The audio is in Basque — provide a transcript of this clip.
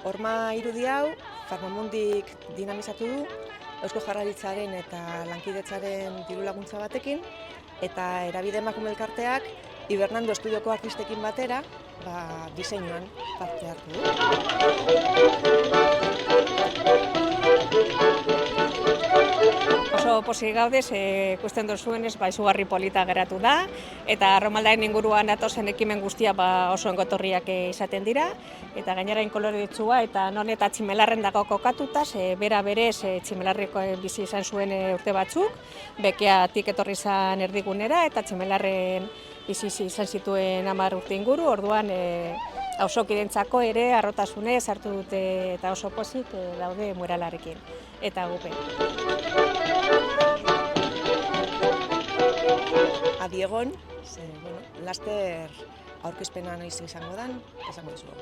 Horma irudi hau, Farmamundik dinamizatu du, Eusko Jaurlaritzaren eta lankidetzaren diru laguntza batekin, eta Hedabide Emakume Elkarteak Ibernando Estudioko artistekin batera, diseinuan parte hartu du. Oso pozik gaudez, ikusten duzuenez, izugarri polita geratu da, eta Romaldain inguruan datozen ekimen guztia oso ongotorriak izaten dira, eta gainerain koloretsua eta non eta Tximelarren dago kokatuta, bera berez Tximelarreko bizi izan zuen urte batzuk, bekeatik etorri izan erdigunera, eta Tximelarren bizi izan zituen 10 urte inguru, orduan auzokidentzako ere harrotasunez hartu dute eta oso pozik daude muralarekin eta gupe. Adi egon, laster aurkezpena noiz izango dan, esango dizugu.